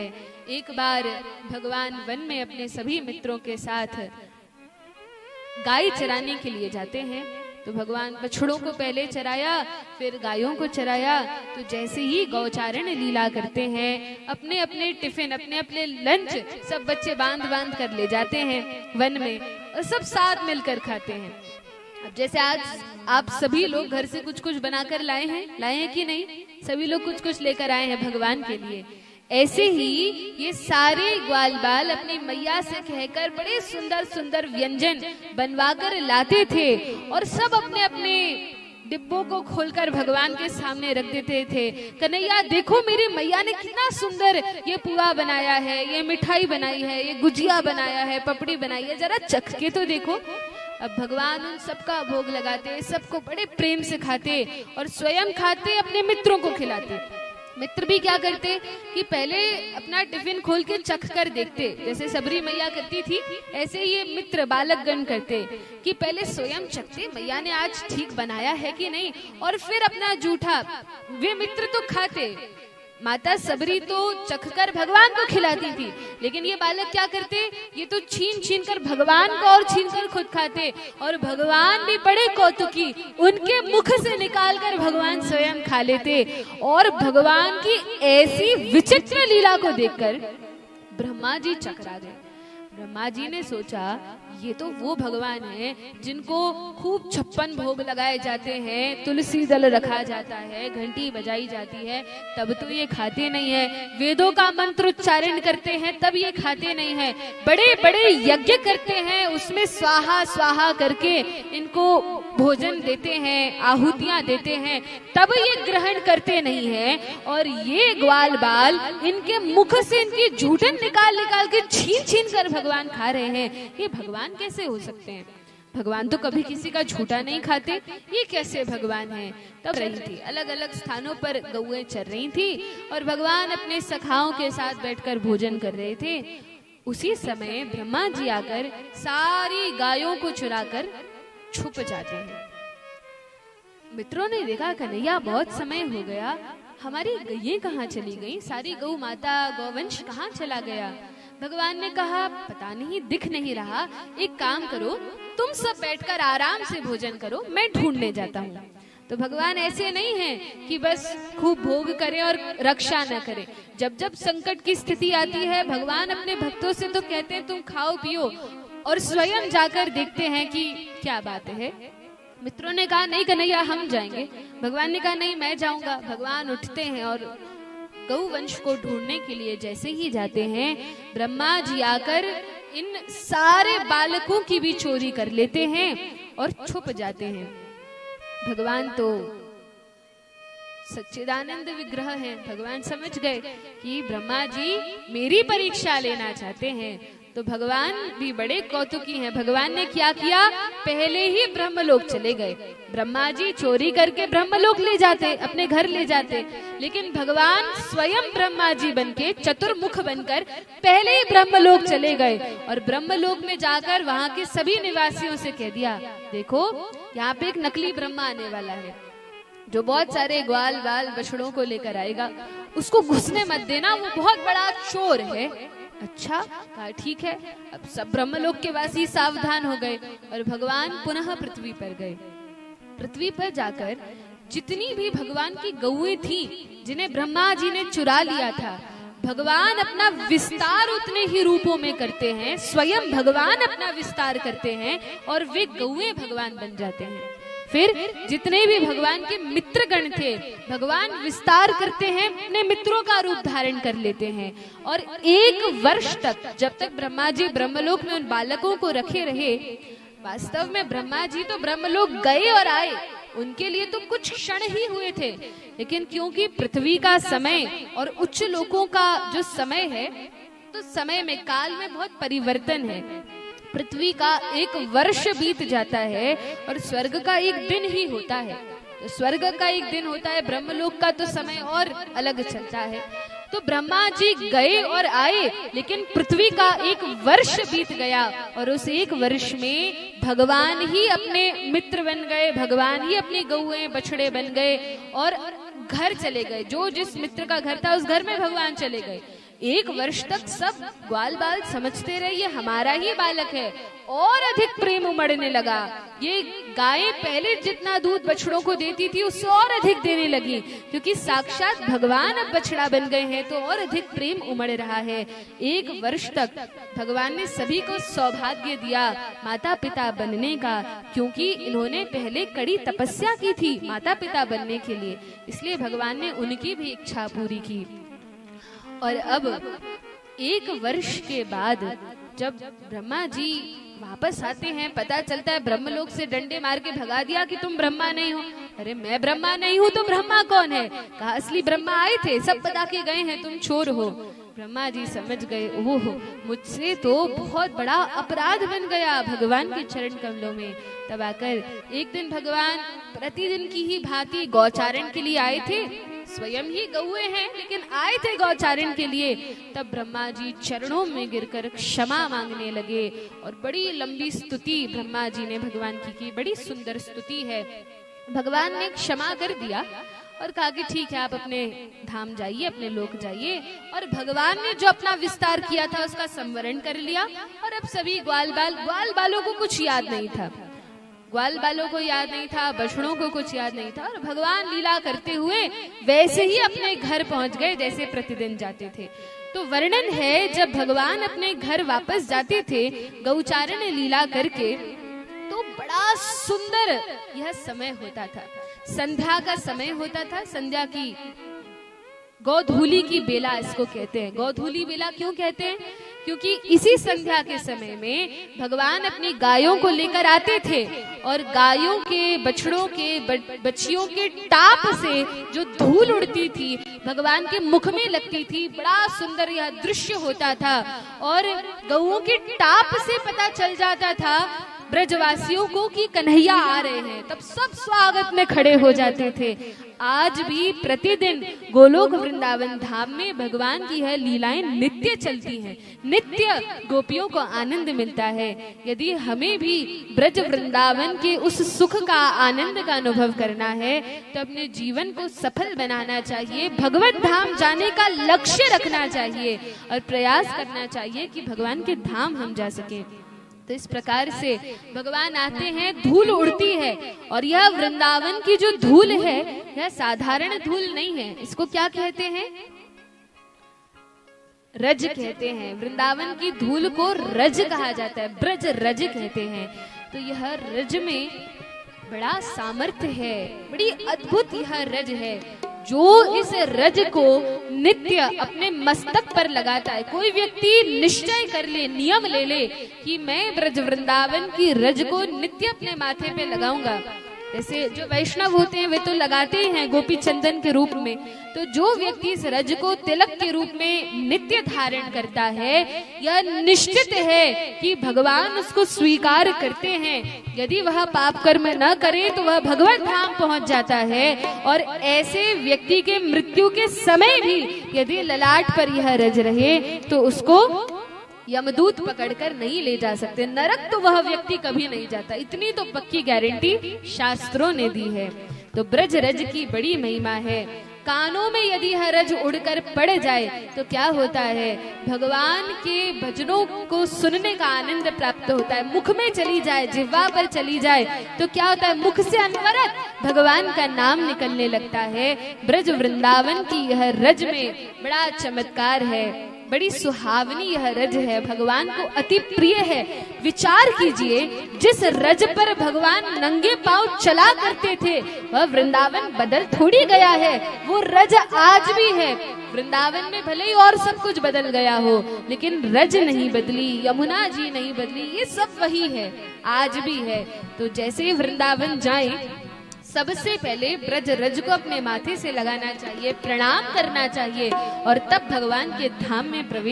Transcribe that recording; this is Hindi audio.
एक बार भगवान वन में अपने सभी मित्रों के साथ गाय चराने के लिए जाते हैं। तो भगवान बछड़ों को पहले चराया, फिर गायों को चराया। तो जैसे ही गौचारण लीला करते हैं, अपने अपने टिफिन, अपने अपने लंच सब बच्चे बांध बांध कर ले जाते हैं वन में और सब साथ मिलकर खाते हैं। अब जैसे आज आप सभी लोग घर से कुछ कुछ बनाकर लाए हैं कि नहीं? सभी लोग कुछ कुछ लेकर आए हैं भगवान के लिए। ऐसे ही ये सारे ग्वाल बाल अपनी मैया से कहकर बड़े सुंदर सुंदर व्यंजन बनवाकर लाते थे और सब अपने अपने डिब्बों को खोलकर भगवान के सामने रख देते थे। कन्हैया देखो, मेरी मैया ने कितना सुंदर ये पुआ बनाया है, ये मिठाई बनाई है, ये गुजिया बनाया है, पपड़ी बनाई है, जरा चख के तो देखो। अब भगवान उन सबका भोग लगाते, सबको बड़े प्रेम से खाते और स्वयं खाते, अपने मित्रों को खिलाते। मित्र भी क्या करते कि पहले अपना टिफिन खोल के चख कर देखते, जैसे सबरी मैया करती थी, ऐसे ये मित्र बालकगण करते कि पहले स्वयं चखते मैया ने आज ठीक बनाया है कि नहीं, और फिर अपना जूठा वे मित्र तो खाते। माता सबरी तो चखकर भगवान को खिलाती थी, लेकिन ये बालक क्या करते, ये तो छीन छीन कर भगवान को और छीन कर खुद खाते। और भगवान भी बड़े कौतुकी, उनके मुख से निकाल कर भगवान स्वयं खा लेते। और भगवान की ऐसी विचित्र लीला को देखकर ब्रह्मा जी चकरा गए। ब्रह्मा जी ने सोचा, ये तो वो भगवान है जिनको खूब 56 भोग लगाए जाते हैं, तुलसी दल रखा जाता है, घंटी बजाई जाती है, तब तो ये खाते नहीं है। वेदों का मंत्र उच्चारण करते हैं तब ये खाते नहीं है। बड़े बड़े यज्ञ करते हैं, उसमें स्वाहा स्वाहा करके इनको भोजन देते हैं, आहुतियां देते हैं, तब ये ग्रहण करते नहीं है। और ये ग्वाल बाल इनके मुख से इनकी झूठन निकाल निकाल के छीन छीन कर भगवान खा रहे हैं। ये भगवान कैसे हो सकते हैं? भगवान तो कभी किसी का झूठा नहीं खाते, ये कैसे भगवान है? तब रही थी अलग अलग स्थानों पर गौएं चर रही थी और भगवान अपने सखाओं के साथ बैठकर भोजन कर रहे थे। उसी समय ब्रह्मा जी आकर सारी गायों को चुराकर छुप जाते हैं। मित्रों ने देखा, कन्हैया बहुत समय हो गया, हमारी गैये कहाँ चली गई, सारी गौ माता गौवंश कहाँ चला गया? भगवान ने कहा, पता नहीं, दिख नहीं रहा। एक काम करो, तुम सब बैठकर आराम से भोजन करो, मैं ढूंढने जाता हूँ। तो भगवान ऐसे नहीं हैं कि बस खूब भोग करें और रक्षा न करें। जब जब संकट की स्थिति आती है, भगवान अपने भक्तों से तो कहते हैं तुम खाओ पियो, और स्वयं जाकर देखते हैं कि क्या बात है। मित्रों ने कहा, नहीं कन्हैया हम जाएंगे। भगवान ने कहा, नहीं मैं जाऊंगा। भगवान उठते हैं और गौ वंश को ढूंढने के लिए जैसे ही जाते हैं, ब्रह्मा जी आकर इन सारे बालकों की भी चोरी कर लेते हैं और छुप जाते हैं। भगवान तो सच्चिदानंद विग्रह हैं, भगवान समझ गए कि ब्रह्मा जी मेरी परीक्षा लेना चाहते हैं। तो भगवान भी बड़े कौतुकी हैं। भगवान ने क्या किया, पहले ही ब्रह्मलोक चले गए। ब्रह्मा जी चोरी करके ब्रह्मलोक ले जाते, अपने घर ले जाते, लेकिन भगवान स्वयं ब्रह्मा जी बनके चतुर्मुख बनकर पहले ही ब्रह्मलोक चले गए। और ब्रह्मलोक में जाकर वहाँ के सभी निवासियों से कह दिया, देखो यहाँ पे एक नकली ब्रह्मा आने वाला है जो बहुत सारे ग्वाल बाल बछड़ों को लेकर आएगा, उसको घुसने मत देना, वो बहुत बड़ा चोर है। अच्छा, कहा ठीक है। अब सब ब्रह्मलोक के वासी सावधान हो गए और भगवान पुनः पृथ्वी पर गए। पृथ्वी पर जाकर जितनी भी भगवान की गौएं थी जिन्हें ब्रह्मा जी ने चुरा लिया था, भगवान अपना विस्तार उतने ही रूपों में करते हैं, स्वयं भगवान अपना विस्तार करते हैं और वे गौएं भगवान बन जाते हैं। फिर जितने भी भगवान के मित्रगण थे, भगवान विस्तार करते हैं, अपने मित्रों का रूप धारण कर लेते हैं। और 1 वर्ष तक, जब तक ब्रह्मा जी ब्रह्मलोक में उन बालकों को रखे रहे, वास्तव में ब्रह्मा जी तो ब्रह्मलोक गए और आए, उनके लिए तो कुछ क्षण ही हुए थे, लेकिन क्योंकि पृथ्वी का समय और उच्च लोकों का जो समय है, तो समय में, काल में बहुत परिवर्तन है। पृथ्वी का 1 वर्ष बीत जाता है और स्वर्ग का 1 दिन ही होता है। तो स्वर्ग का 1 दिन होता है, ब्रह्मलोक का तो समय और अलग चलता है। तो ब्रह्मा जी गए और आए, लेकिन पृथ्वी का 1 वर्ष बीत गया और उस 1 वर्ष में भगवान ही अपने मित्र बन गए, भगवान ही अपनी गौएं बछड़े बन गए और घर चले गए। जो जिस मित्र का घर था उस घर में भगवान चले गए। 1 वर्ष तक सब ग्वाल बाल समझते रहे ये हमारा ही बालक है, और अधिक प्रेम उमड़ने लगा। ये गायें पहले जितना दूध बछड़ों को देती थी उससे और अधिक देने लगी, क्योंकि साक्षात भगवान अब बछड़ा बन गए हैं तो और अधिक प्रेम उमड़ रहा है। 1 वर्ष तक भगवान ने सभी को सौभाग्य दिया माता पिता बनने का, क्योंकि इन्होंने पहले कड़ी तपस्या की थी माता पिता बनने के लिए, इसलिए भगवान ने उनकी भी इच्छा पूरी की। और अब 1 वर्ष के बाद जब ब्रह्मा जी वापस आते हैं, पता चलता है ब्रह्मलोक से डंडे मार के भगा दिया कि तुम ब्रह्मा नहीं हो। अरे मैं ब्रह्मा नहीं हूँ तो ब्रह्मा कौन है? कहा असली ब्रह्मा आए थे, सब बता के गए हैं, तुम चोर हो। ब्रह्मा जी समझ गए, ओह मुझसे तो बहुत बड़ा अपराध बन गया भगवान के चरण कमलों में। तब आकर एक दिन भगवान प्रतिदिन की ही भांति गौचारण के लिए आए थे, स्वयं ही गौए हैं लेकिन आए थे गौचारण के लिए। तब ब्रह्मा जी चरणों में गिरकर क्षमा मांगने लगे और बड़ी लंबी स्तुति ब्रह्मा जी ने भगवान की, बड़ी सुंदर स्तुति है। भगवान ने क्षमा कर दिया और कहा कि ठीक है आप अपने धाम जाइए, अपने लोक जाइए। और भगवान ने जो अपना विस्तार किया था उसका संवरण कर लिया, और अब सभी ग्वाल बालों को कुछ याद नहीं था, ग्वाल बालों को याद नहीं था, बछड़ों को कुछ याद नहीं था, और भगवान लीला करते हुए वैसे ही अपने घर पहुंच गए जैसे प्रतिदिन जाते थे। तो वर्णन है जब भगवान अपने घर वापस जाते थे गौचारण लीला करके, तो बड़ा सुंदर यह समय होता था, संध्या का समय होता था। संध्या की गोधूली की बेला इसको कहते हैं। गोधूली बेला क्यों कहते हैं? क्योंकि इसी संध्या के समय में भगवान अपनी गायों को लेकर आते थे, और गायों के, बछड़ों के, बच्चियों के टाप से जो धूल उड़ती थी भगवान के मुख में लगती थी। बड़ा सुंदर यह दृश्य होता था, और गौओं के टाप से पता चल जाता था ब्रजवासियों को कि कन्हैया आ रहे हैं, तब सब स्वागत में खड़े हो जाते थे। आज भी प्रतिदिन गोलोक वृंदावन धाम में भगवान की यह लीलाएं नित्य चलती हैं, नित्य गोपियों को आनंद मिलता है। यदि हमें भी ब्रज वृंदावन के उस सुख का, आनंद का अनुभव करना है तो अपने जीवन को सफल बनाना चाहिए, भगवत धाम जाने का लक्ष्य रखना चाहिए और प्रयास करना चाहिए कि भगवान के धाम हम जा सकें। तो इस प्रकार से भगवान आते हैं, धूल उड़ती है, और यह वृंदावन की जो धूल है यह साधारण धूल नहीं है। इसको क्या कहते हैं? रज कहते हैं। वृंदावन की धूल को रज कहा जाता है, ब्रज रज कहते हैं। तो यह रज में बड़ा सामर्थ्य है, बड़ी अद्भुत यह रज है। जो इस रज को नित्य अपने मस्तक पर लगाता है, कोई व्यक्ति निश्चय कर ले, नियम ले ले कि मैं ब्रज वृंदावन की रज को नित्य अपने माथे पे लगाऊंगा। जैसे जो वैष्णव होते हैं वे तो लगाते ही हैं गोपी चंदन के रूप में, तो जो व्यक्ति इस रज को तिलक के रूप में नित्य धारण करता है, यह निश्चित है कि भगवान उसको स्वीकार करते हैं। यदि वह पाप कर्म न करे तो वह भगवत धाम पहुंच जाता है, और ऐसे व्यक्ति के मृत्यु के समय भी यदि ललाट पर यह रज रहे तो उसको यमदूत पकड़कर नहीं ले जा सकते, नरक तो वह व्यक्ति कभी नहीं जाता। इतनी तो पक्की गारंटी शास्त्रों ने दी है। तो ब्रज रज की बड़ी महिमा है। कानों में यदि यह रज उड़कर पड़ जाए तो क्या होता है? भगवान के भजनों को सुनने का आनंद प्राप्त होता है। मुख में चली जाए, जिह्वा पर चली जाए तो क्या होता है? मुख से अनवरत भगवान का नाम निकलने लगता है। ब्रज वृंदावन की यह रज में बड़ा चमत्कार है, बड़ी सुहावनी यह रज है, भगवान को अति प्रिय है। विचार कीजिए, जिस रज पर भगवान नंगे पांव चला करते थे वह वृंदावन बदल थोड़ी गया है, वो रज आज भी है। वृंदावन में भले ही और सब कुछ बदल गया हो लेकिन रज नहीं बदली, यमुना जी नहीं बदली, ये सब वही है, आज भी है। तो जैसे ही वृंदावन जाएं सबसे पहले ब्रज रज को अपने माथे से लगाना चाहिए, प्रणाम करना चाहिए और तब भगवान के धाम में प्रवेश